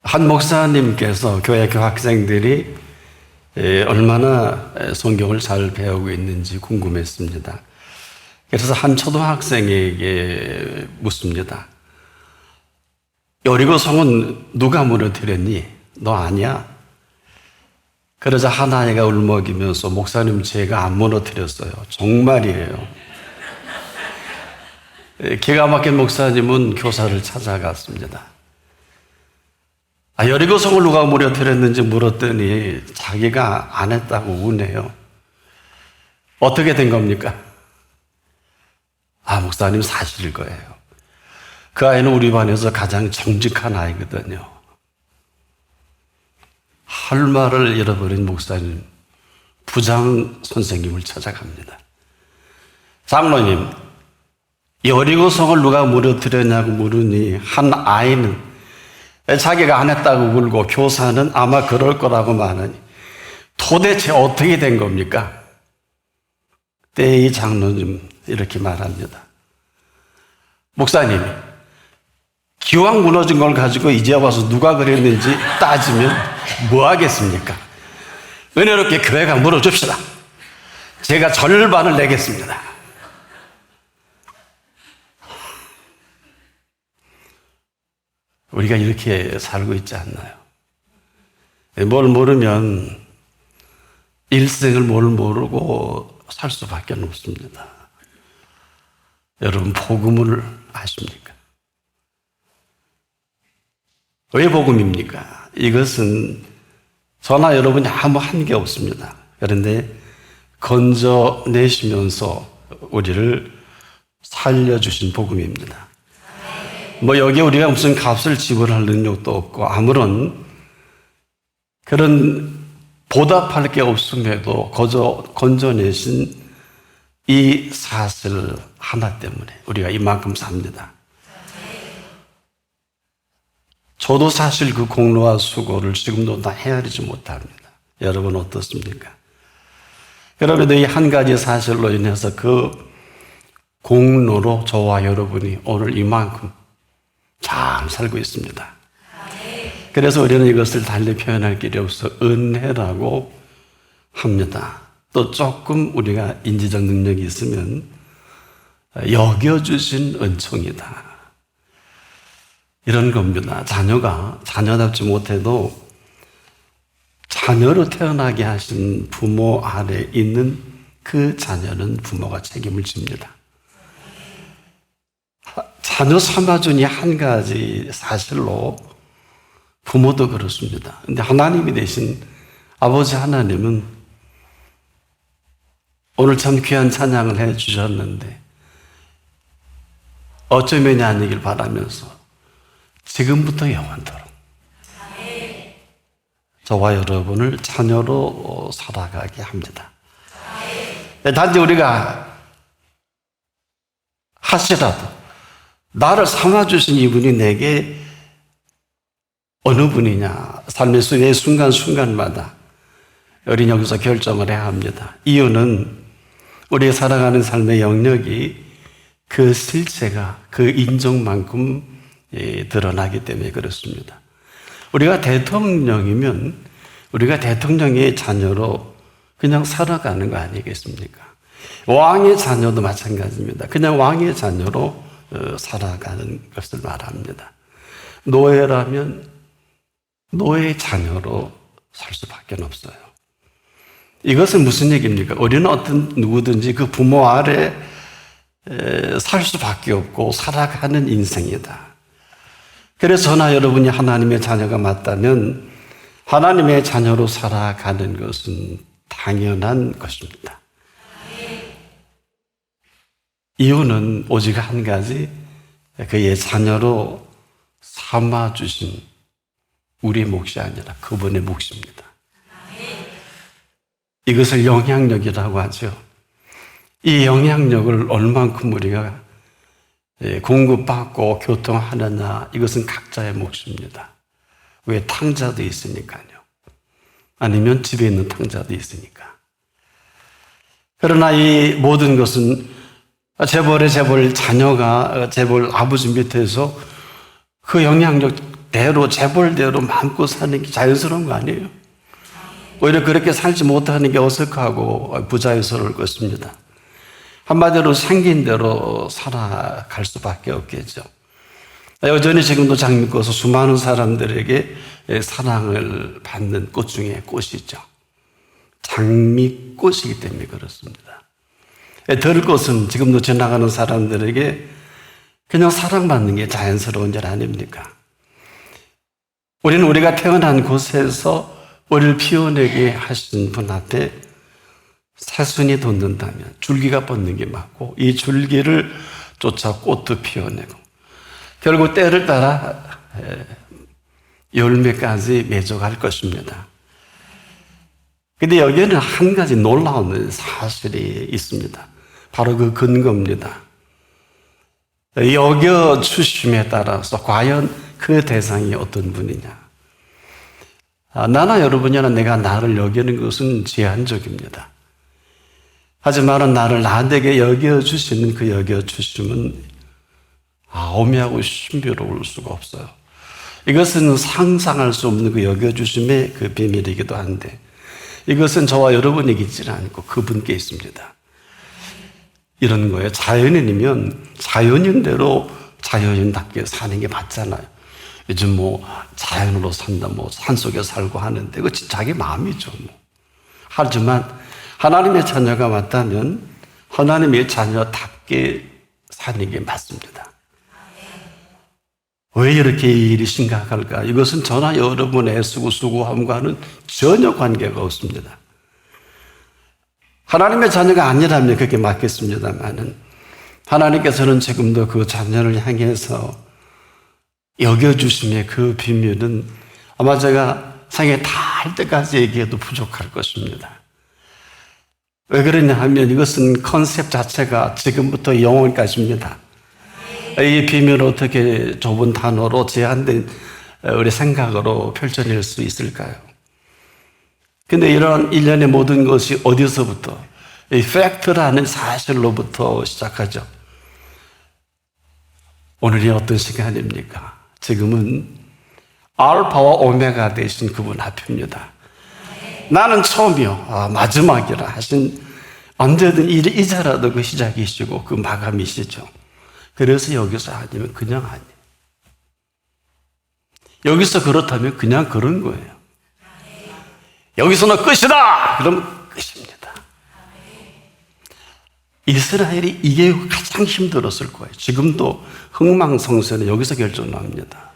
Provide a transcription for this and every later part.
한 목사님께서 교회 교학생들이 얼마나 성경을 잘 배우고 있는지 궁금했습니다. 그래서 한 초등학생에게 묻습니다. 여리고 성은 누가 무너뜨렸니? 너 아니야? 그러자 한 아이가 울먹이면서 목사님 제가 안 무너뜨렸어요. 정말이에요. 기가 막힌 목사님은 교사를 찾아갔습니다. 여리고 성을 누가 무너뜨렸는지 물었더니 자기가 안 했다고 우네요. 어떻게 된 겁니까? 목사님 사실일 거예요. 그 아이는 우리 반에서 가장 정직한 아이거든요. 할 말을 잃어버린 목사님, 부장 선생님을 찾아갑니다. 장로님, 여리고 성을 누가 무너뜨렸냐고 물으니 한 아이는 자기가 안 했다고 울고 교사는 아마 그럴 거라고 말하니 도대체 어떻게 된 겁니까? 그때 이 장로님 이렇게 말합니다. 목사님, 기왕 무너진 걸 가지고 이제 와서 누가 그랬는지 따지면 뭐 하겠습니까? 은혜롭게 교회가 물어줍시다. 제가 절반을 내겠습니다. 우리가 이렇게 살고 있지 않나요? 뭘 모르면 일생을 뭘 모르고 살 수밖에 없습니다. 여러분 복음을 아십니까? 왜 복음입니까? 이것은 저나 여러분이 아무 한계 없습니다. 그런데 건져내시면서 우리를 살려주신 복음입니다. 여기에 우리가 무슨 값을 지불할 능력도 없고 아무런 그런 보답할 게 없음에도 건져내신 이 사실 하나 때문에 우리가 이만큼 삽니다. 저도 사실 그 공로와 수고를 지금도 다 헤아리지 못합니다. 여러분 어떻습니까? 그럼에도 이 한 가지 사실로 인해서 그 공로로 저와 여러분이 오늘 이만큼 잘 살고 있습니다. 그래서 우리는 이것을 달리 표현할 길이 없어 은혜라고 합니다. 또 조금 우리가 인지적 능력이 있으면 여겨주신 은총이다. 이런 겁니다. 자녀가 자녀답지 못해도 자녀로 태어나게 하신 부모 아래 있는 그 자녀는 부모가 책임을 집니다. 자녀 삼아준이 한 가지 사실로 부모도 그렇습니다. 근데 하나님이 되신 아버지 하나님은 오늘 참 귀한 찬양을 해 주셨는데 어쩌면이 아니길 바라면서 지금부터 영원토록 저와 여러분을 자녀로 살아가게 합니다. 단지 우리가 하시라도 나를 삼아주신 이분이 내게 어느 분이냐 삶의 매 순간순간마다 우리는 여기서 결정을 해야 합니다. 이유는 우리의 살아가는 삶의 영역이 그 실체가 그 인정만큼 드러나기 때문에 그렇습니다. 우리가 대통령이면 우리가 대통령의 자녀로 그냥 살아가는 거 아니겠습니까? 왕의 자녀도 마찬가지입니다. 그냥 왕의 자녀로 살아가는 것을 말합니다. 노예라면 노예의 자녀로 살 수밖에 없어요. 이것은 무슨 얘기입니까? 우리는 누구든지 그 부모 아래 살 수밖에 없고 살아가는 인생이다. 그래서 저나 여러분이 하나님의 자녀가 맞다면 하나님의 자녀로 살아가는 것은 당연한 것입니다. 이유는 오직 한 가지, 그의 자녀로 삼아주신 우리의 몫이 아니라 그분의 몫입니다. 이것을 영향력이라고 하죠. 이 영향력을 얼만큼 우리가 공급받고 교통하느냐, 이것은 각자의 몫입니다. 왜? 탕자도 있으니까요. 아니면 집에 있는 탕자도 있으니까. 그러나 이 모든 것은 재벌의 재벌 자녀가 재벌 아버지 밑에서 그 영향력 대로 재벌대로 마음껏 사는 게 자연스러운 거 아니에요? 오히려 그렇게 살지 못하는 게 어색하고 부자유스러울 것입니다. 한마디로 생긴 대로 살아갈 수밖에 없겠죠. 여전히 지금도 장미꽃은 수많은 사람들에게 사랑을 받는 꽃 중에 꽃이죠. 장미꽃이기 때문에 그렇습니다. 들꽃은 지금도 지나가는 사람들에게 그냥 사랑받는 게 자연스러운 일 아닙니까? 우리는 우리가 태어난 곳에서 우리를 피워내게 하신 분 앞에 새순이 돋는다면 줄기가 뻗는 게 맞고, 이 줄기를 쫓아 꽃도 피워내고 결국 때를 따라 열매까지 맺어갈 것입니다. 근데 여기에는 한 가지 놀라운 사실이 있습니다. 바로 그 근거입니다. 여겨주심에 따라서 과연 그 대상이 어떤 분이냐. 나나 여러분이나 내가 나를 여기는 것은 제한적입니다. 하지만 나를 나에게 여겨주시는 그 여겨주심은 오묘하고 신비로울 수가 없어요. 이것은 상상할 수 없는 그 여겨주심의 그 비밀이기도 한데, 이것은 저와 여러분에게 있지는 않고 그분께 있습니다. 이런 거예요. 자연인이면 자연인대로 자연인답게 사는 게 맞잖아요. 요즘 자연으로 산다, 산속에 살고 하는데, 그거 자기 마음이죠. 하지만 하나님의 자녀가 맞다면 하나님의 자녀답게 사는 게 맞습니다. 왜 이렇게 이 일이 심각할까? 이것은 저나 여러분의 애쓰고 수고함과는 전혀 관계가 없습니다. 하나님의 자녀가 아니라면 그렇게 맞겠습니다만은, 하나님께서는 지금도 그 자녀를 향해서 여겨주심의 그 비밀은 아마 제가 생애 다 할 때까지 얘기해도 부족할 것입니다. 왜 그러냐 하면 이것은 컨셉 자체가 지금부터 영원까지입니다. 이 비밀을 어떻게 좁은 단어로 제한된 우리 생각으로 펼쳐낼 수 있을까요? 근데 이런 일련의 모든 것이 어디서부터? 이 팩트라는 사실로부터 시작하죠. 오늘이 어떤 시간입니까? 지금은 알파와 오메가 되신 그분 앞입니다. 나는 처음이요, 마지막이라 하신, 언제든 이제라도 그 시작이시고 그 마감이시죠. 그래서 여기서 아니면 그냥 아니에요. 여기서 그렇다면 그냥 그런 거예요. 여기서는 끝이다! 그러면 끝입니다. 이스라엘이 이게 가장 힘들었을 거예요. 지금도 흥망성쇠는 여기서 결정납니다.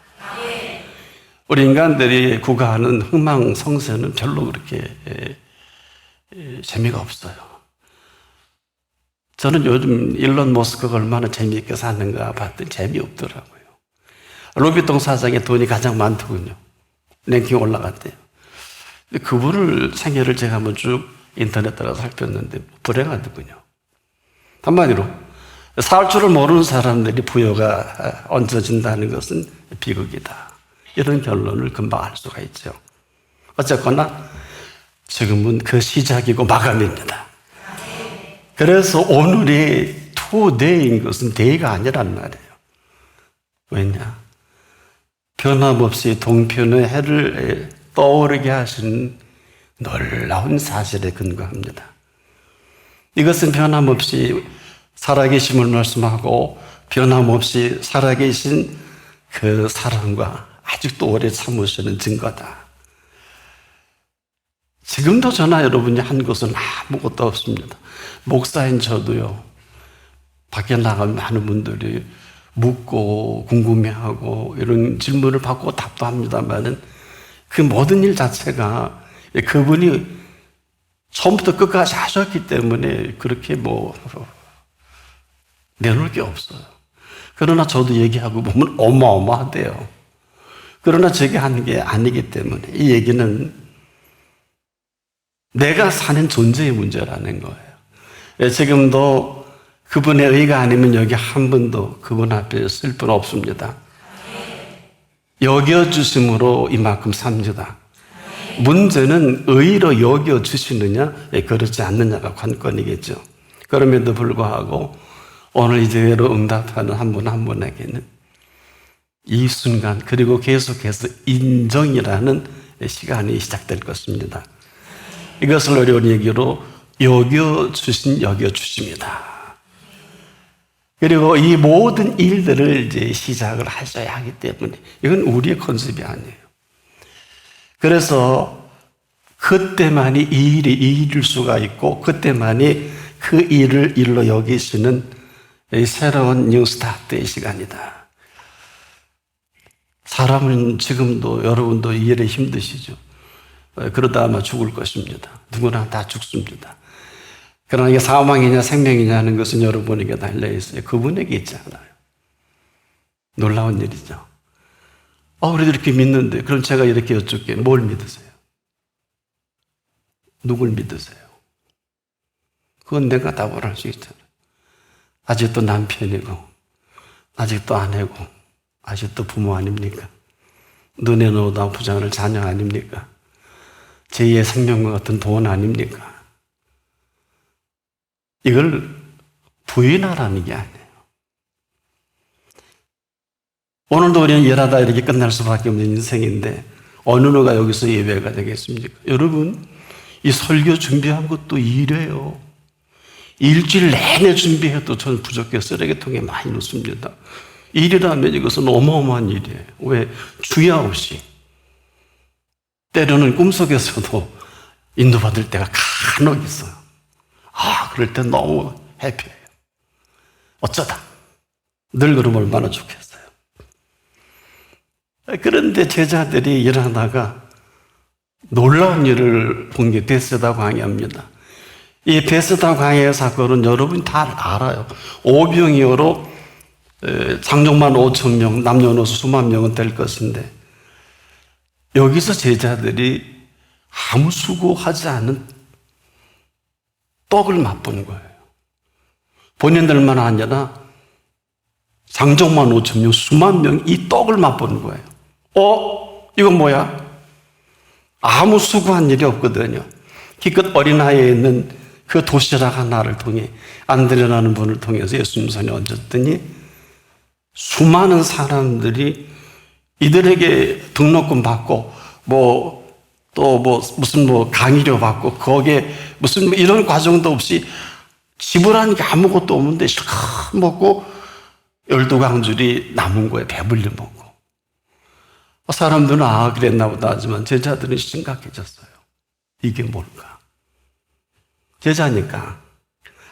우리 인간들이 구가하는 흥망성쇠는 별로 그렇게 재미가 없어요. 저는 요즘 일론 머스크가 얼마나 재미있게 사는가 봤더니 재미없더라고요. 루비통 사장의 돈이 가장 많더군요. 랭킹 올라갔대요. 그분을 생애를 제가 한번 쭉 인터넷 따라 살폈는데 불행하더군요. 한마디로 살 줄을 모르는 사람들이 부여가 얹어진다는 것은 비극이다. 이런 결론을 금방 알 수가 있죠. 어쨌거나 지금은 그 시작이고 마감입니다. 그래서 오늘이 투데이인 것은 데이가 아니란 말이에요. 왜냐? 변함없이 동편의 해를 떠오르게 하신 놀라운 사실에 근거합니다. 이것은 변함없이 살아계심을 말씀하고 변함없이 살아계신 그 사랑과 아직도 오래 참으시는 증거다. 지금도 저나 여러분이 한 것은 아무것도 없습니다. 목사인 저도요, 밖에 나가면 많은 분들이 묻고 궁금해하고 이런 질문을 받고 답도 합니다만은 그 모든 일 자체가 그분이 처음부터 끝까지 하셨기 때문에 그렇게 내놓을 게 없어요. 그러나 저도 얘기하고 보면 어마어마하대요. 그러나 제가 하는 게 아니기 때문에 이 얘기는 내가 사는 존재의 문제라는 거예요. 지금도 그분의 의가 아니면 여기 한 분도 그분 앞에 쓸 분 없습니다. 여겨주심으로 이만큼 삽니다. 문제는 의로 여겨주시느냐, 그렇지 않느냐가 관건이겠죠. 그럼에도 불구하고 오늘 이제로 응답하는 한 분 한 분에게는 이 순간 그리고 계속해서 인정이라는 시간이 시작될 것입니다. 이것을 어려운 얘기로 여겨주십니다. 그리고 이 모든 일들을 이제 시작을 하셔야 하기 때문에 이건 우리의 컨셉이 아니에요. 그래서 그때만이 이 일이 일일 수가 있고 그때만이 그 일을 일로 여기시는 새로운 뉴 스타트의 시간이다. 사람은 지금도 여러분도 이해를 힘드시죠. 그러다 아마 죽을 것입니다. 누구나 다 죽습니다. 그러나 이게 사망이냐 생명이냐 하는 것은 여러분에게 달려있어요. 그분에게 있지 않아요. 놀라운 일이죠. 그래도 이렇게 믿는데 그럼 제가 이렇게 여쭙게 뭘 믿으세요? 누굴 믿으세요? 그건 내가 답을 할 수 있잖아요. 아직도 남편이고 아직도 아내고 아직도 부모 아닙니까? 눈에 넣어도 아프지 않을 자녀 아닙니까? 제2의 생명과 같은 돈 아닙니까? 이걸 부인하라는 게 아니에요. 오늘도 우리는 일하다 이렇게 끝날 수밖에 없는 인생인데 어느 누가 여기서 예외가 되겠습니까? 여러분, 이 설교 준비한 것도 일이에요. 일주일 내내 준비해도 저는 부족해 쓰레기통에 많이 넣습니다. 일이라면 이것은 어마어마한 일이에요. 왜? 주야 없이. 때로는 꿈속에서도 인도받을 때가 간혹 있어요. 그럴 때 너무 해피해요. 어쩌다. 늘 그러면 얼마나 좋겠어요. 그런데 제자들이 일하다가 놀라운 일을 본 게 베세다 광야입니다. 이 베세다 광야의 사건은 여러분이 다 알아요. 오병이어로 장정만 5천 명, 남녀노소 수만 명은 될 것인데 여기서 제자들이 아무 수고하지 않은 떡을 맛본 거예요. 본인들만 아니라 장정만 5천 명, 수만 명 이 떡을 맛본 거예요. 이건 뭐야? 아무 수고한 일이 없거든요. 기껏 어린아이에 있는 그 도시락 하나를 통해 안드레라는 분을 통해서 예수님 손에 얹었더니 수많은 사람들이 이들에게 등록금 받고 무슨 강의료 받고 거기에 무슨 이런 과정도 없이 지불하는 게 아무것도 없는데 실컷 먹고 12강줄이 남은 거예요. 배불리 먹고. 사람들은 그랬나 보다 하지만 제자들은 심각해졌어요. 이게 뭘까? 제자니까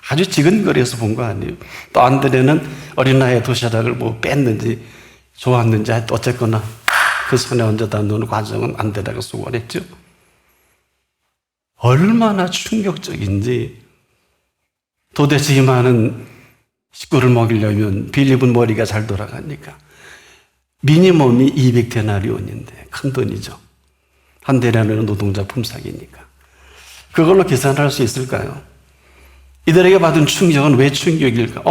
아주 지근거리에서 본 거 아니에요. 또 안드레는 어린아이의 도시락을 뺐는지 좋았는지 어쨌거나 그 손에 얹어다 놓는 과정은 안드레가 수고를 했죠. 얼마나 충격적인지. 도대체 이 많은 식구를 먹이려면 빌립은 머리가 잘 돌아가니까 미니멈이 200데나리온인데 큰 돈이죠. 한 데나리온은 노동자 품삯이니까. 그걸로 계산할 수 있을까요? 이들에게 받은 충격은 왜 충격일까?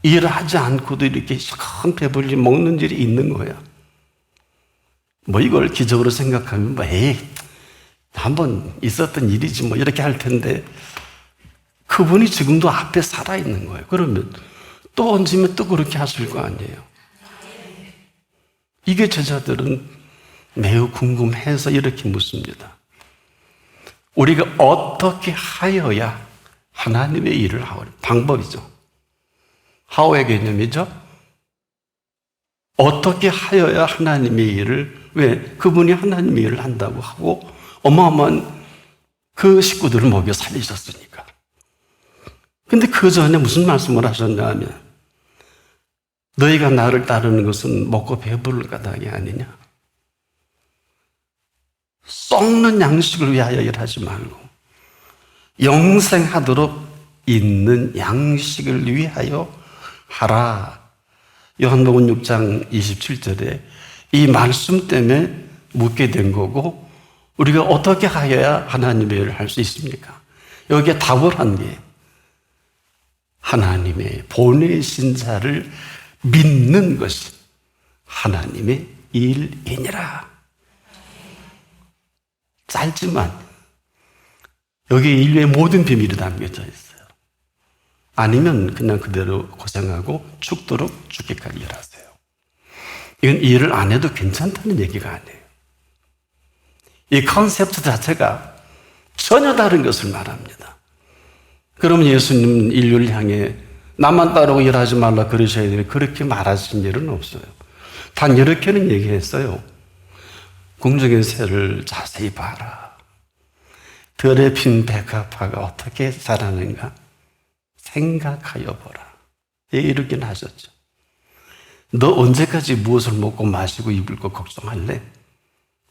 일을 하지 않고도 이렇게 시큰 배불리 먹는 일이 있는 거야. 이걸 기적으로 생각하면 한번 있었던 일이지 이렇게 할 텐데 그분이 지금도 앞에 살아있는 거예요. 그러면 또 얹으면 또 그렇게 하실 거 아니에요. 이게 제자들은 매우 궁금해서 이렇게 묻습니다. 우리가 어떻게 하여야 하나님의 일을 하고 방법이죠. 하오의 개념이죠. 어떻게 하여야 하나님의 일을 왜 그분이 하나님의 일을 한다고 하고 어마어마한 그 식구들을 먹여 살리셨으니까. 근데 그 전에 무슨 말씀을 하셨냐 하면 너희가 나를 따르는 것은 먹고 배부를 까닭이 아니냐. 썩는 양식을 위하여 일하지 말고 영생하도록 있는 양식을 위하여 하라. 요한복음 6장 27절에 이 말씀 때문에 묻게 된 거고 우리가 어떻게 하여야 하나님의 일을 할 수 있습니까? 여기에 답을 한 게 하나님의 보내신 자를 믿는 것이 하나님의 일이니라. 짧지만 여기에 인류의 모든 비밀이 담겨져 있어요. 아니면 그냥 그대로 고생하고 죽도록 죽기까지 일하세요. 이건 일을 안 해도 괜찮다는 얘기가 아니에요. 이 컨셉트 자체가 전혀 다른 것을 말합니다. 그러면 예수님은 인류를 향해 나만 따르고 일하지 말라 그러셔야 되는데 그렇게 말하신 일은 없어요. 단 이렇게는 얘기했어요. 궁정의 새를 자세히 봐라. 들에 핀 백합화가 어떻게 자라는가 생각하여 보라. 이렇게 하셨죠. 너 언제까지 무엇을 먹고 마시고 입을 거 걱정할래?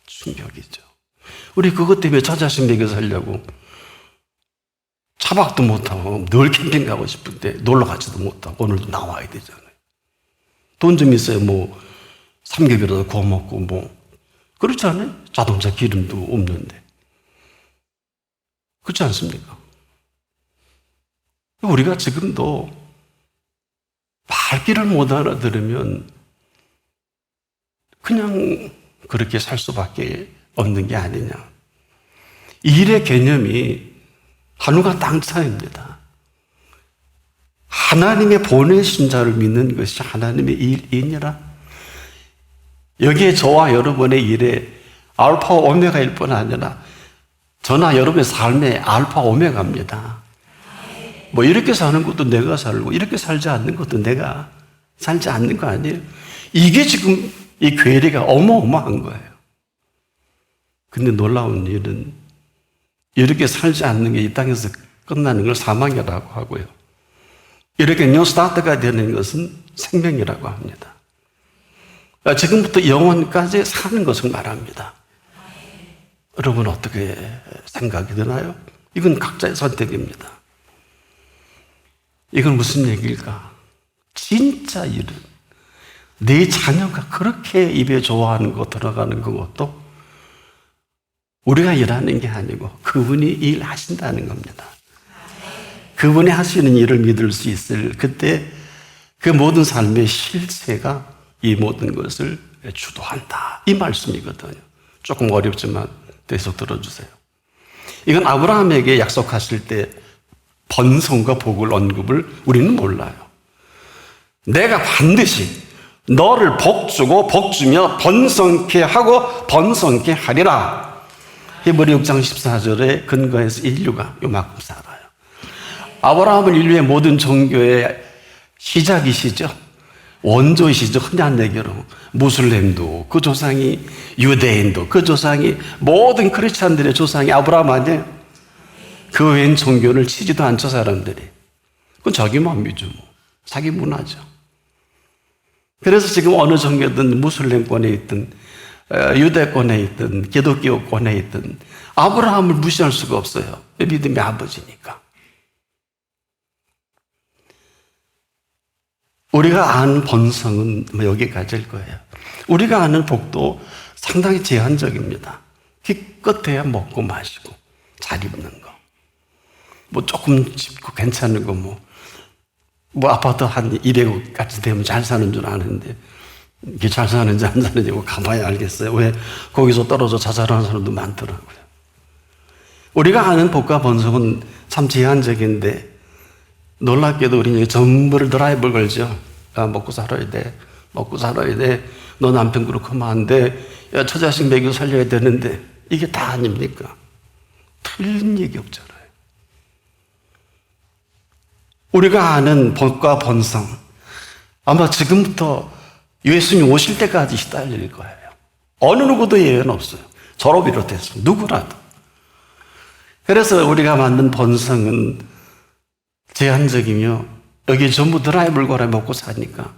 충격이죠. 우리 그것 때문에 저 자식 먹여 살려고 차박도 못하고 늘 캠핑 가고 싶은데 놀러 가지도 못하고 오늘도 나와야 되잖아요. 돈 좀 있어야 뭐 삼겹이라도 구워 먹고 뭐 그렇지 않아요? 자동차 기름도 없는데. 그렇지 않습니까? 우리가 지금도 말귀를 못 알아들으면 그냥 그렇게 살 수밖에 없는 게 아니냐. 일의 개념이 하늘과 땅 차이입니다. 하나님의 보내신 자를 믿는 것이 하나님의 일이니라. 여기에 저와 여러분의 일에 알파 오메가일 뿐 아니라 저나 여러분의 삶의 알파 오메가입니다. 뭐 이렇게 사는 것도 내가 살고 이렇게 살지 않는 것도 내가 살지 않는 거 아니에요. 이게 지금 이 괴리가 어마어마한 거예요. 근데 놀라운 일은 이렇게 살지 않는 게 이 땅에서 끝나는 걸 사망이라고 하고요. 이렇게 뉴스타트가 되는 것은 생명이라고 합니다. 지금부터 영원까지 사는 것을 말합니다. 여러분 어떻게 생각이 드나요? 이건 각자의 선택입니다. 이건 무슨 얘기일까? 진짜 일은 내 자녀가 그렇게 입에 좋아하는 거 들어가는 것도 우리가 일하는 게 아니고 그분이 일하신다는 겁니다. 그분이 하시는 일을 믿을 수 있을 그때 그 모든 삶의 실체가 이 모든 것을 주도한다. 이 말씀이거든요. 조금 어렵지만 계속 들어주세요. 이건 아브라함에게 약속하실 때 번성과 복을 언급을 우리는 몰라요. 내가 반드시 너를 복주고 복주며 번성케 하고 번성케 하리라. 히브리 6장 14절에 근거해서 인류가 요만큼 살아요. 아브라함은 인류의 모든 종교의 시작이시죠. 원조이시죠. 흔한 얘기로 무슬림도 그 조상이, 유대인도 그 조상이, 모든 크리스찬들의 조상이 아브라함 아니에요. 그 외엔 종교를 치지도 않죠, 사람들이. 그건 자기 마음이죠, 뭐. 자기 문화죠. 그래서 지금 어느 종교든 무슬림권에 있든 유대권에 있든 기독교권에 있든 아브라함을 무시할 수가 없어요. 믿음의 아버지니까. 우리가 아는 번성은 여기까지일 거예요. 우리가 아는 복도 상당히 제한적입니다. 기껏해야 먹고 마시고 잘 입는 거. 뭐 조금 집고 괜찮은 거 뭐 아파트 한 200억까지 되면 잘 사는 줄 아는데 이게 잘 사는지 안 사는지 가봐야 알겠어요. 왜 거기서 떨어져 자살하는 사람도 많더라고요. 우리가 아는 복과 번성은 참 제한적인데 놀랍게도 우리는 전부를 드라이브를 걸죠. 야, 먹고 살아야 돼. 먹고 살아야 돼. 너 남편 그렇게 하면 안 돼. 야, 처자식 먹여 살려야 되는데 이게 다 아닙니까? 틀린 얘기 없잖아요. 우리가 아는 복과 번성 아마 지금부터 예수님 오실 때까지 시달릴 거예요. 어느 누구도 예외는 없어요. 저로 비롯해서 누구라도. 그래서 우리가 만든 번성은 제한적이며 여기 전부 드라이브를 걸어 먹고 사니까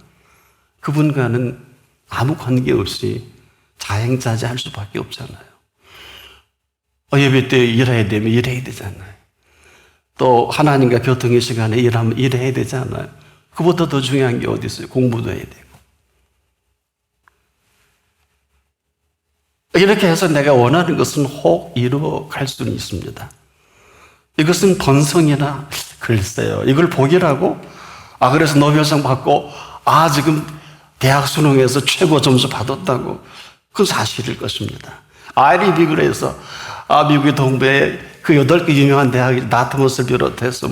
그분과는 아무 관계없이 자행자재할 수밖에 없잖아요. 예배 때 일해야 되면 일해야 되잖아요. 또 하나님과 교통의 시간에 일하면 일해야 되잖아요. 그보다 더 중요한 게 어디 있어요? 공부도 해야 되고. 이렇게 해서 내가 원하는 것은 혹 이루어갈 수는 있습니다. 이것은 번성이나 글쎄요. 이걸 복이라고? 그래서 노벨상 받고 지금 대학 수능에서 최고 점수 받았다고. 그건 사실일 것입니다. 아이리 비글에서 미국의 동부에 그 8개 유명한 대학이 다트머스를 비롯해서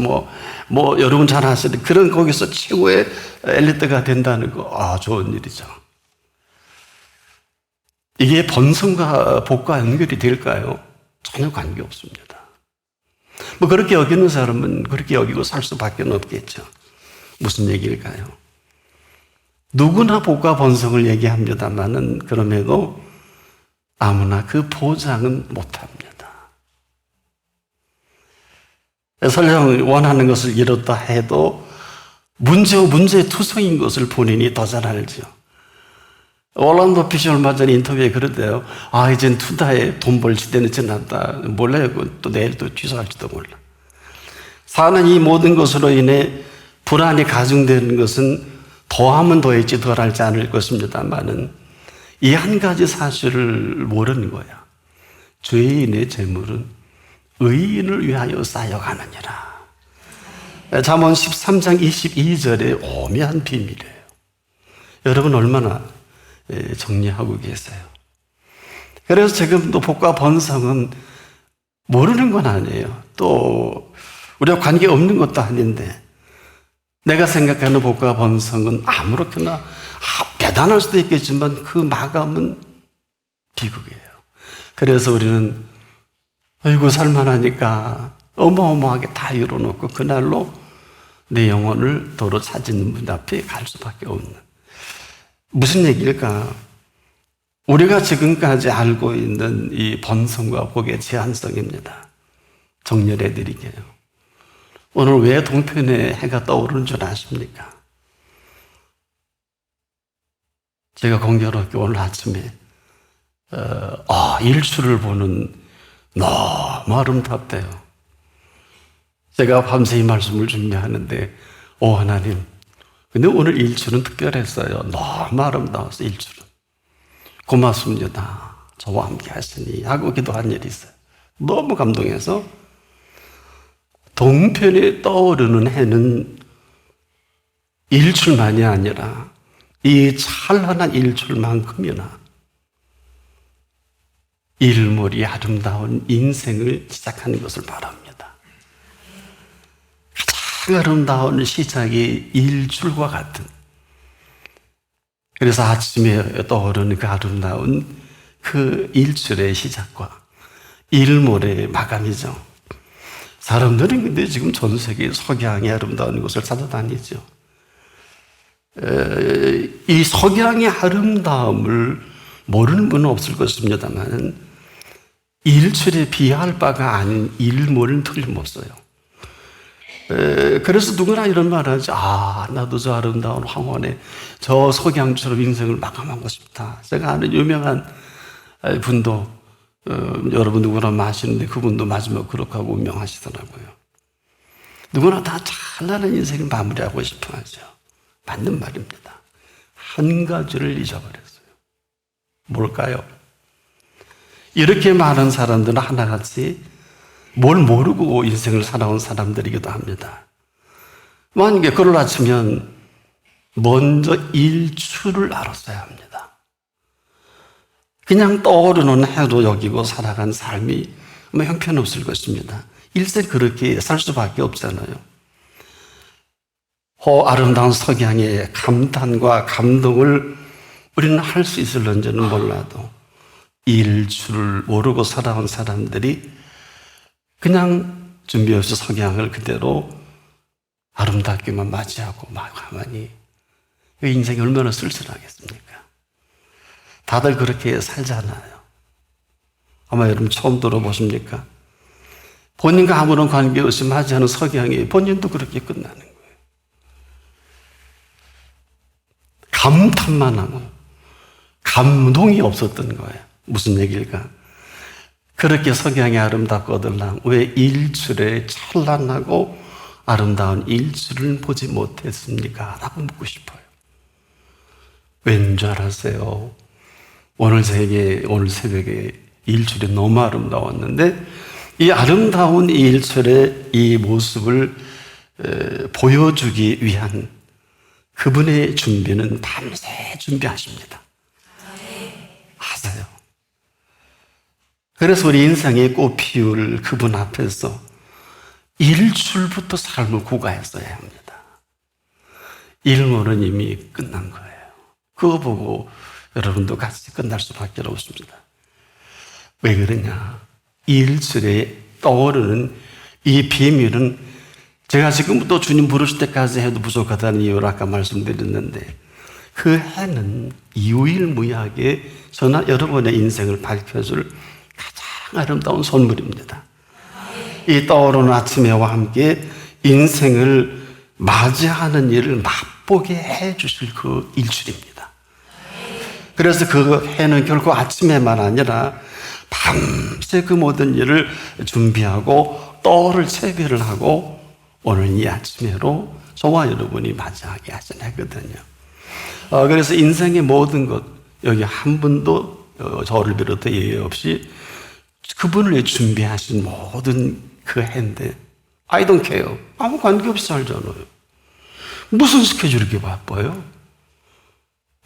여러분 잘 아시는 그런 거기서 최고의 엘리트가 된다는 거. 좋은 일이죠. 이게 번성과 복과 연결이 될까요? 전혀 관계없습니다. 뭐 그렇게 여기는 사람은 그렇게 여기고 살 수밖에 없겠죠. 무슨 얘기일까요? 누구나 복과 번성을 얘기합니다만은 그럼에도 아무나 그 보장은 못합니다. 설령 원하는 것을 이뤘다 해도 문제투성인 것을 본인이 더 잘 알죠. 올란도 피시 얼마 전에 인터뷰에 그러대요. 이젠 투다에 돈 벌 시대는 지났다. 몰라요. 또 내일 또 취소할지도 몰라. 사는 이 모든 것으로 인해 불안이 가중되는 것은 더하면 더했지 덜하지 않을 것입니다만은 이 한 가지 사실을 모르는 거야. 죄인의 재물은 의인을 위하여 쌓여가느니라. 잠언 13장 22절의 오묘한 비밀이에요. 여러분 얼마나 정리하고 계세요? 그래서 지금도 복과 번성은 모르는 건 아니에요. 또 우리가 관계없는 것도 아닌데 내가 생각하는 복과 번성은 아무렇게나 대단할 수도 있겠지만 그 마감은 비극이에요. 그래서 우리는 아이고 살만하니까 어마어마하게 다 이뤄놓고 그날로 내 영혼을 도로 찾는 분 앞에 갈 수밖에 없는. 무슨 얘기일까? 우리가 지금까지 알고 있는 이 번성과 복의 제한성입니다. 정렬해 드릴게요. 오늘 왜 동편에 해가 떠오르는 줄 아십니까? 제가 공교롭게 오늘 아침에 일출을 보는 너무 아름답대요. 제가 밤새 이 말씀을 준비하는데 하나님, 근데 오늘 일출은 특별했어요. 너무 아름다워서 일출은. 고맙습니다. 저와 함께 하시니 하고 기도한 일이 있어요. 너무 감동해서 동편에 떠오르는 해는 일출만이 아니라 이 찬란한 일출만큼이나 일몰이 아름다운 인생을 시작하는 것을 바랍니다. 가장 아름다운 시작이 일출과 같은, 그래서 아침에 떠오르는 그 아름다운 그 일출의 시작과 일몰의 마감이죠. 사람들은 근데 지금 전 세계 석양이 아름다운 곳을 찾아다니죠. 이 석양의 아름다움을 모르는 분은 없을 것입니다만 일출에 비할 바가 아닌 일몰은 틀림없어요. 그래서 누구나 이런 말을 하죠. 나도 저 아름다운 황혼에 저 석양처럼 인생을 마감하고 싶다. 제가 아는 유명한 분도 여러분 누구나 마시는데 그분도 마지막 그렇게 하고 운명하시더라고요. 누구나 다 찬란한 인생을 마무리하고 싶어 하죠. 맞는 말입니다. 한 가지를 잊어버렸어요. 뭘까요? 이렇게 많은 사람들은 하나같이 뭘 모르고 인생을 살아온 사람들이기도 합니다. 만약에 그러려 치면 먼저 일출을 알았어야 합니다. 그냥 떠오르는 해로 여기고 살아간 삶이 형편없을 것입니다. 일생 그렇게 살 수밖에 없잖아요. 아름다운 석양의 감탄과 감동을 우리는 할 수 있을런지는 몰라도 일출을 모르고 살아온 사람들이 그냥 준비 없이 석양을 그대로 아름답게만 맞이하고 막 가만히, 인생이 얼마나 쓸쓸하겠습니까? 다들 그렇게 살잖아요. 아마 여러분 처음 들어보십니까? 본인과 아무런 관계없이 맞이하는 석양이 본인도 그렇게 끝나는 거예요. 감탄만 하고 감동이 없었던 거예요. 무슨 얘기일까? 그렇게 석양이 아름답거들랑 왜 일출에 찬란하고 아름다운 일출을 보지 못했습니까? 라고 묻고 싶어요. 왠 줄 알았어요? 오늘 새벽에 일출이 너무 아름다웠는데 이 아름다운 일출의 이 모습을 보여주기 위한 그분의 준비는 밤새 준비하십니다. 맞아요. 그래서 우리 인생의 꽃 피울 그분 앞에서 일출부터 삶을 구가했어야 합니다. 일몰은 이미 끝난 거예요. 그거 보고 여러분도 같이 끝날 수밖에 없습니다. 왜 그러냐? 이 일출에 떠오르는 이 비밀은 제가 지금부터 주님 부르실 때까지 해도 부족하다는 이유를 아까 말씀드렸는데, 그 해는 유일무이하게 저나 여러분의 인생을 밝혀줄 가장 아름다운 선물입니다. 이 떠오르는 아침 해와 함께 인생을 맞이하는 일을 맛보게 해주실 그 일출입니다. 그래서 그 해는 결코 아침에만 아니라 밤새 그 모든 일을 준비하고 떠오를 채비를 하고 오늘 이 아침에로 저와 여러분이 맞이하게 하신 해거든요. 그래서 인생의 모든 것, 여기 한 분도 저를 비롯해 예외 없이 그분을 위해 준비하신 모든 그 해인데, I don't care. 아무 관계없이 살잖아요. 무슨 스케줄이 이렇게 바빠요?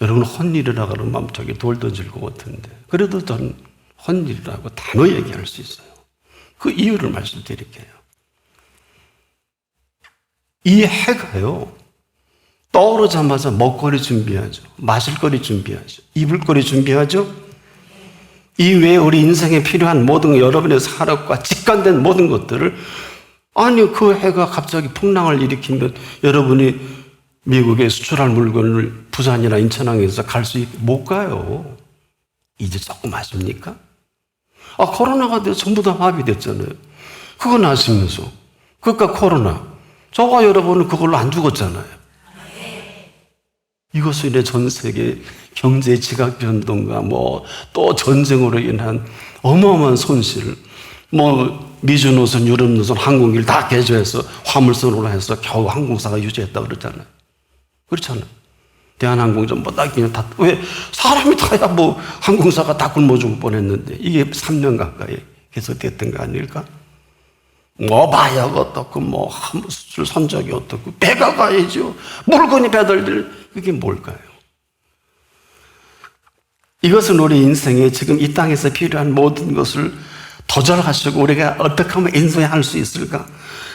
여러분, 헛일이라 그러면 저기 돌 던질 것 같은데, 그래도 전 헛일이라고 단호 얘기할 수 있어요. 그 이유를 말씀드릴게요. 이 해가요, 떠오르자마자 먹거리 준비하죠. 마실거리 준비하죠. 입을거리 준비하죠. 이외에 우리 인생에 필요한 모든 여러분의 산업과 직관된 모든 것들을, 아니 그 해가 갑자기 풍랑을 일으키면 여러분이 미국에 수출할 물건을 부산이나 인천항에서 갈 수 있게 못 가요. 이제 조금 아십니까? 코로나가 돼서 전부 다 마비됐잖아요. 그건 아시면서 그러니까 코로나, 저와 여러분은 그걸로 안 죽었잖아요. 이것으로 인해 전 세계 경제 지각 변동과 또 전쟁으로 인한 어마어마한 손실, 미주 노선, 유럽 노선, 항공기를 다 개조해서 화물선으로 해서 겨우 항공사가 유지했다 그러잖아요. 그렇잖아요. 대한항공 전부 다 그냥 다, 왜 사람이 타야 항공사가 다 굶어 죽을 뻔했는데 이게 3년 가까이 계속됐던 거 아닐까? 마약 어떻고, 수출 선적이 어떻고, 배가 가야죠. 물건이 배달될, 그게 뭘까요? 이것은 우리 인생에 지금 이 땅에서 필요한 모든 것을 도전하시고 우리가 어떻게 하면 인수할 수 있을까?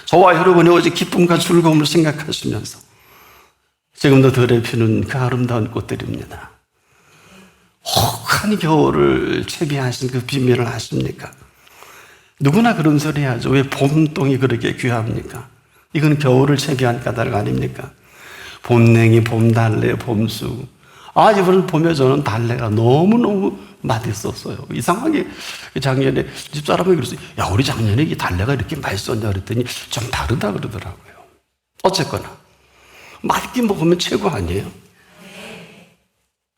저와 여러분이 오직 기쁨과 즐거움을 생각하시면서 지금도 들에 피는 그 아름다운 꽃들입니다. 혹한 겨울을 채비하신 그 비밀을 아십니까? 누구나 그런 소리 하죠. 왜 봄동이 그렇게 귀합니까? 이건 겨울을 채비한 까닭 아닙니까? 봄냉이, 봄달래, 봄수. 이번은 봄에 저는 달래가 너무너무 맛있었어요. 이상하게 작년에 집사람이 그랬어요. 야, 우리 작년에 이 달래가 이렇게 맛있었냐 그랬더니 좀 다르다 그러더라고요. 어쨌거나 맛있게 먹으면 최고 아니에요?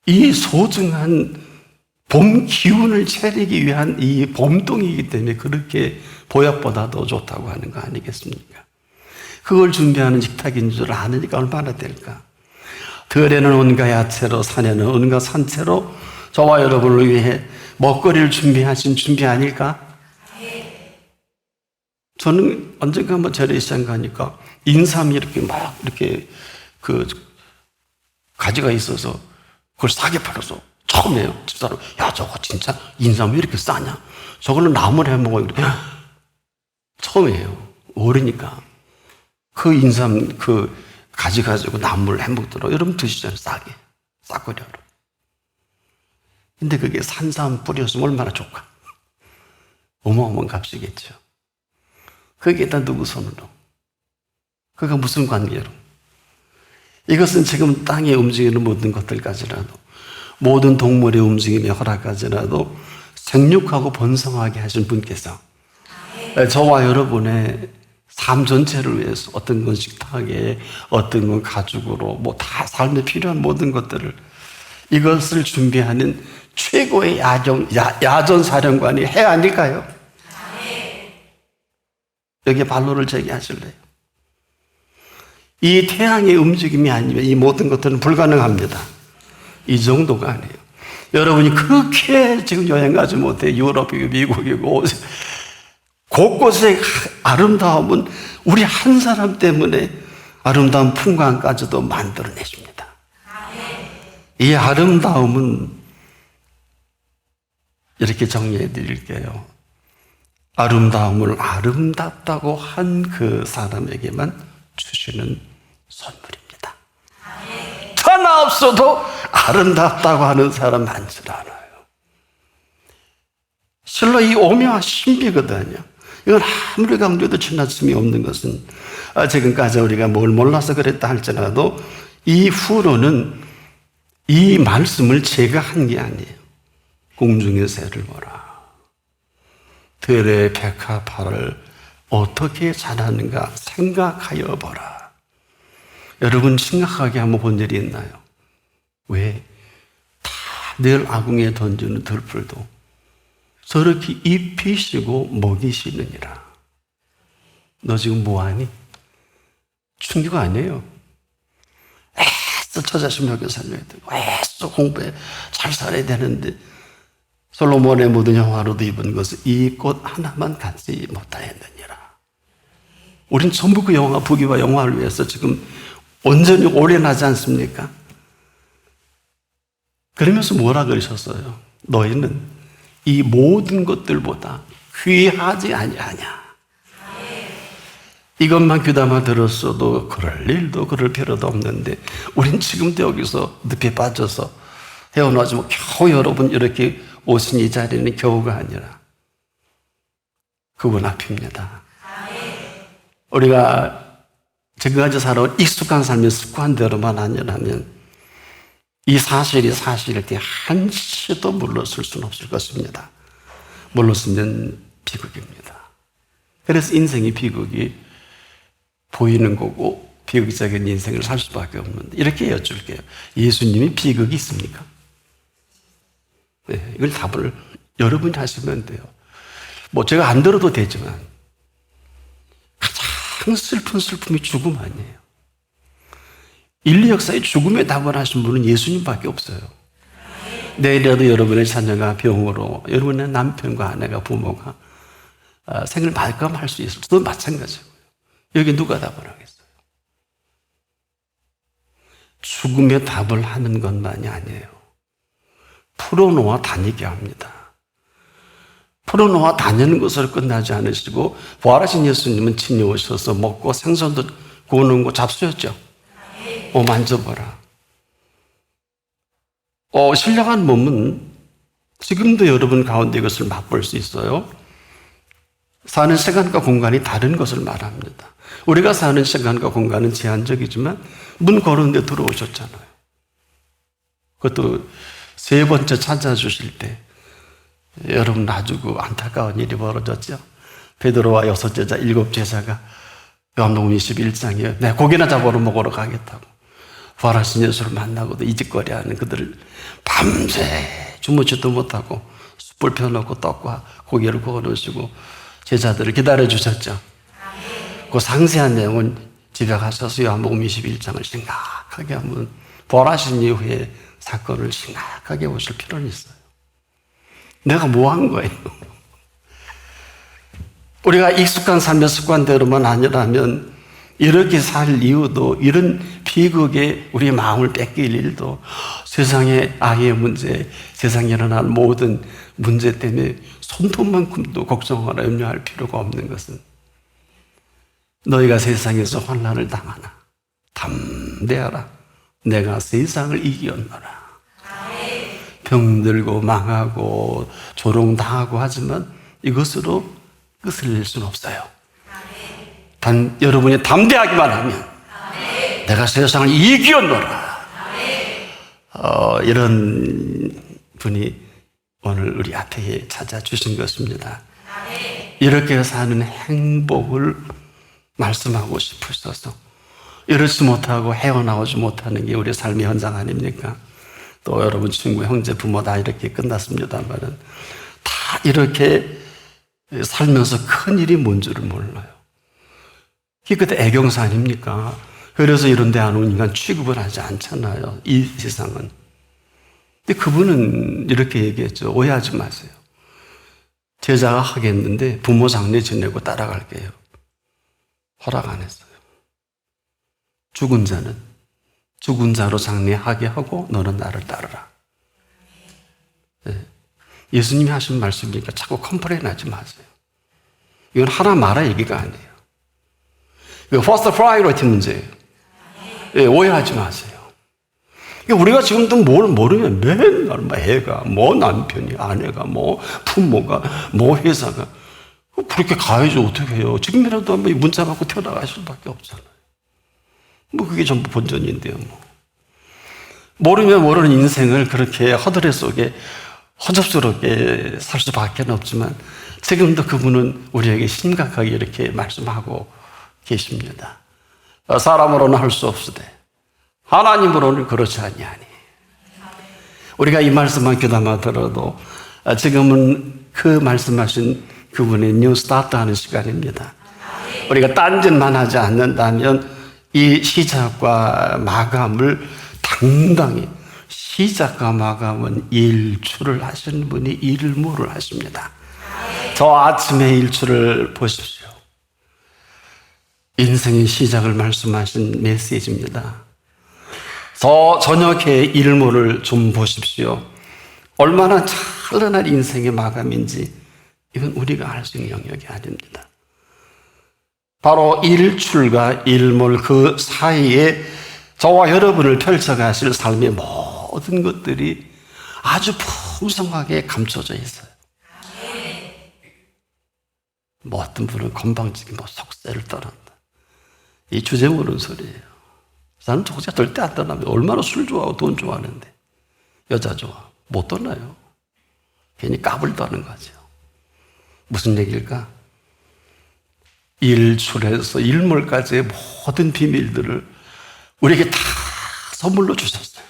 이 소중한 봄 기운을 차리기 위한 이 봄동이기 때문에 그렇게 보약보다 더 좋다고 하는 거 아니겠습니까? 그걸 준비하는 식탁인 줄 아느니까 얼마나 될까? 들에는 온갖 야채로, 산에는 온갖 산채로 저와 여러분을 위해 먹거리를 준비하신 준비 아닐까? 저는 언젠가 한번 절에 시장 가니까 인삼이 이렇게 가지가 있어서 그걸 싸게 팔아서 처음이에요. 집사람, 야, 저거 진짜 인삼이 왜 이렇게 싸냐? 저걸로 나물 해 먹어. 처음이에요. 모르니까. 그 인삼, 가지 가지고 나물 해 먹더라고요. 여러분 드시잖아요. 싸게. 싸거리로. 근데 그게 산삼 뿌렸으면 얼마나 좋을까? 어마어마한 값이겠죠. 거기에다 누구 손으로? 그가 무슨 관계로? 이것은 지금 땅에 움직이는 모든 것들까지라도, 모든 동물의 움직임의 허락까지라도 생육하고 번성하게 하신 분께서 저와 여러분의 삶 전체를 위해서 어떤 건 식탁에, 어떤 건 가죽으로, 다 삶에 필요한 모든 것들을, 이것을 준비하는 최고의 야전 사령관이 해 아닐까요? 여기에 반론을 제기하실래요? 이 태양의 움직임이 아니면 이 모든 것들은 불가능합니다. 이 정도가 아니에요. 여러분이 그렇게 지금 여행 가지 못해 유럽이고 미국이고 곳곳의 아름다움은 우리 한 사람 때문에 아름다운 풍광까지도 만들어내십니다. 이 아름다움은 이렇게 정리해 드릴게요. 아름다움을 아름답다고 한 그 사람에게만 주시는 선물입니다. 하나 없어도 아름답다고 하는 사람 많지 않아요. 실로 이 오묘한 신비거든요. 이건 아무리 강조해도 지나침이 없는 것은 지금까지 우리가 뭘 몰라서 그랬다 할지라도 이 후로는 이 말씀을 제가 한 게 아니에요. 공중의 새를 보라. 들의 백합화를 어떻게 자라는가 생각하여 보라. 여러분 심각하게 한번 본 일이 있나요? 왜? 다 늘 아궁이에 던지는 들풀도 저렇게 잎이 시고 먹이 시느니라. 너 지금 뭐하니? 충격 아니에요. 애써 저 자식 먹여 살려야 되고 애써 공부해 잘 살아야 되는데 솔로몬의 모든 영화로도 입은 것은 이 꽃 하나만 갖지 못하였느니라. 우린 전부 그 영화, 부귀와 영화를 위해서 지금 온전히 올인하지 않습니까? 그러면서 뭐라 그러셨어요? 너희는 이 모든 것들보다 귀하지 아니하냐. 이것만 귀담아 들었어도 그럴 일도 그럴 필요도 없는데 우린 지금도 여기서 늪에 빠져서 헤어나지 뭐 겨우 여러분 이렇게 오신 이 자리는 겨우가 아니라 그분 앞입니다. 우리가 지금까지 살아온 익숙한 삶의 습관대로만 아니라면 이 사실이 사실일 때 한시도 물러설 수는 없을 것입니다. 물러서면 비극입니다. 그래서 인생이 비극이 보이는 거고 비극적인 인생을 살 수밖에 없는데 이렇게 여쭐게요. 예수님이 비극이 있습니까? 네, 이걸 답을 여러분이 하시면 돼요. 뭐 제가 안 들어도 되지만 가장 슬픈 슬픔이 죽음 아니에요. 인류 역사의 죽음의 답을 하신 분은 예수님밖에 없어요. 내일이라도 여러분의 자녀가 병으로 여러분의 남편과 아내가 부모가 생을 말감할 수 있을 수도 마찬가지고요. 여기 누가 답을 하겠어요? 죽음의 답을 하는 것만이 아니에요. 풀어놓아 다니게 합니다. 풀어놓아 다니는 것으로 끝나지 않으시고 부활하신 예수님은 친히 오셔서 먹고 생선도 구워놓은 거 잡수였죠. 만져보라. 신령한 몸은 지금도 여러분 가운데 이것을 맛볼 수 있어요. 사는 시간과 공간이 다른 것을 말합니다. 우리가 사는 시간과 공간은 제한적이지만 문 걸었는데 들어오셨잖아요. 그것도 세 번째 찾아주실 때 여러분 아주 그 안타까운 일이 벌어졌죠. 베드로와 6제자 7제자가 요한복음 21장에 내 고기나 잡으러 먹으러 가겠다고 부활하신 예수를 만나고도 이짓거리하는 그들을 밤새 주무지도 못하고 숯불 펴놓고 떡과 고기를 구워 놓으시고 제자들을 기다려 주셨죠. 그 상세한 내용은 집에 가셔서 요한복음 21장을 심각하게 한번 부활하신 이후에 사건을 심각하게 보실 필요는 있어요. 내가 뭐 한 거예요? 우리가 익숙한 삶의 습관대로만 아니라면 이렇게 살 이유도 이런 비극에 우리의 마음을 뺏길 일도 세상의 악의 문제, 세상에 일어난 모든 문제 때문에 손톱만큼도 걱정하거나 염려할 필요가 없는 것은 너희가 세상에서 환난을 당하나 담대하라. 내가 세상을 이겼노라. 병들고 망하고 조롱당하고 하지만 이것으로 끝을 낼 수는 없어요. 단 여러분이 담대하기만 하면 내가 세상을 이겼노라. 이런 분이 오늘 우리 앞에 찾아주신 것입니다. 이렇게 사는 행복을 말씀하고 싶으셔서 이렇지 못하고 헤어나오지 못하는 게 우리 삶의 현장 아닙니까? 또 여러분 친구, 형제, 부모 다 이렇게 끝났습니다만은 다 이렇게 살면서 큰 일이 뭔 줄을 몰라요. 이게 그때 애경사 아닙니까? 그래서 이런 데 안 온 인간 취급을 하지 않잖아요. 이 세상은. 근데 그분은 이렇게 얘기했죠. 오해하지 마세요. 제자가 하겠는데 부모 장례 지내고 따라갈게요. 허락 안 했어요. 죽은 자는 죽은 자로 장례하게 하고 너는 나를 따르라. 네. 예수님이 하신 말씀이니까 자꾸 컴플레인 하지 마세요. 이건 하나 말아 얘기가 아니에요. 이거 퍼스트 프라이어리티 문제예요. 네, 오해하지 마세요. 우리가 지금도 뭘 모르면 맨날 뭐 애가, 뭐 남편이, 아내가, 뭐 부모가, 뭐 회사가. 그렇게 가야죠. 어떻게 해요? 지금이라도 한번 문자 받고 태어나가실 수밖에 없잖아요. 뭐 그게 전부 본전인데요. 뭐. 모르면 모르는 인생을 그렇게 허드렛 속에 허접스럽게 살 수밖에 없지만 지금도 그분은 우리에게 심각하게 이렇게 말씀하고 계십니다. 사람으로는 할 수 없으되 하나님으로는 그렇지 아니하니. 우리가 이 말씀만 귀담아 들어도 지금은 그 말씀하신 그분의 뉴 스타트 하는 시간입니다. 우리가 딴짓만 하지 않는다면 이 시작과 마감을 당당히, 시작과 마감은 일출을 하시는 분이 일모를 하십니다. 저 아침의 일출을 보십시오. 인생의 시작을 말씀하신 메시지입니다. 저 저녁의 일모를 좀 보십시오. 얼마나 찬란한 인생의 마감인지 이건 우리가 알 수 있는 영역이 아닙니다. 바로 일출과 일몰 그 사이에 저와 여러분을 펼쳐가실 삶의 모든 것들이 아주 풍성하게 감춰져 있어요. 뭐 어떤 분은 건방지게 뭐 속세를 떠난다. 이 주제 모르는 소리예요. 나는 속세 절대 안 떠납니다. 얼마나 술 좋아하고 돈 좋아하는데 여자 좋아 못 떠나요. 괜히 까불 떠는 거죠. 무슨 얘기일까? 일출에서 일몰까지의 모든 비밀들을 우리에게 다 선물로 주셨어요.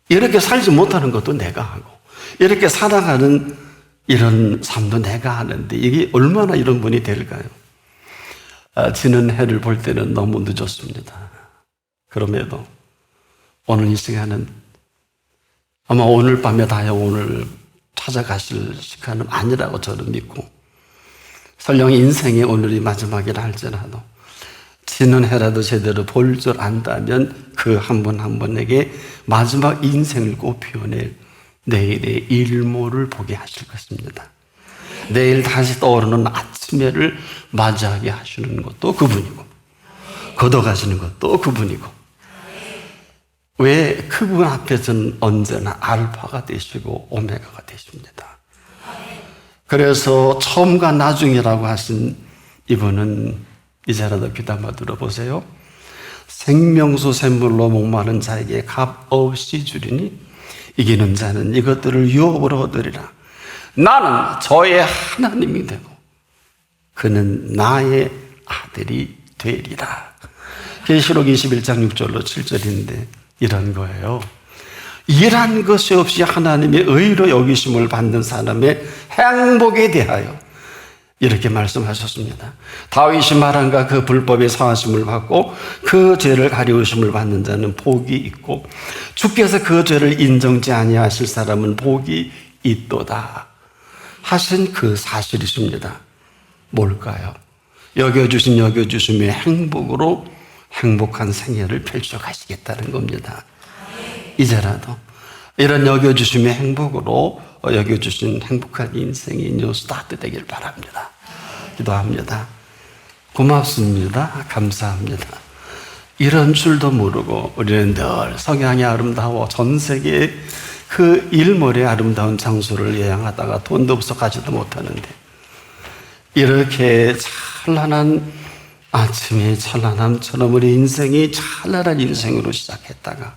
이렇게 살지 못하는 것도 내가 하고 이렇게 살아가는 이런 삶도 내가 하는데 이게 얼마나 이런 분이 될까요? 지는 해를 볼 때는 너무 늦었습니다. 그럼에도 오늘 이 시간은 아마 오늘 밤에 다요 오늘 찾아가실 시간은 아니라고 저는 믿고 설령 인생의 오늘이 마지막이라 할지라도 지는 해라도 제대로 볼 줄 안다면 그 한 분 한 분에게 마지막 인생을 꽃피워낼 내일의 일모를 보게 하실 것입니다. 내일 다시 떠오르는 아침해를 맞이하게 하시는 것도 그분이고 걷어가시는 것도 그분이고 왜 그분 앞에서는 언제나 알파가 되시고 오메가가 되십니다. 그래서 처음과 나중이라고 하신 이분은 이제라도 귀담아 들어보세요. 생명수 샘물로 목마른 자에게 값 없이 주리니 이기는 자는 이것들을 유업으로 얻으리라. 나는 저의 하나님이 되고 그는 나의 아들이 되리라. 계시록 21장 6절로 7절인데 이런 거예요. 일한 것이 없이 하나님의 의로 여기심을 받는 사람의 행복에 대하여 이렇게 말씀하셨습니다. 다윗이 말한가 그 불법의 사하심을 받고 그 죄를 가리우심을 받는 자는 복이 있고 주께서 그 죄를 인정지 아니하실 사람은 복이 있도다 하신 그 사실이십니다. 뭘까요? 여겨주심의 행복으로 행복한 생애를 펼쳐가시겠다는 겁니다. 이제라도 이런 여겨주심의 행복으로 여겨주신 행복한 인생이 뉴 스타트 되길 바랍니다. 기도합니다. 고맙습니다. 감사합니다. 이런 줄도 모르고 우리는 늘 성향이 아름다워 전 세계에 그 일몰의 아름다운 장소를 여행하다가 돈도 없어 가지도 못하는데 이렇게 찬란한 아침의 찬란함처럼 우리 인생이 찬란한 인생으로 시작했다가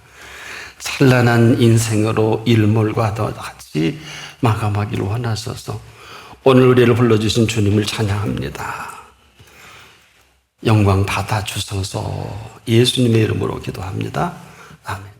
찬란한 인생으로 일몰과 같이 마감하기를 원하셔서 오늘 우리를 불러주신 주님을 찬양합니다. 영광 받아주셔서 예수님의 이름으로 기도합니다. 아멘.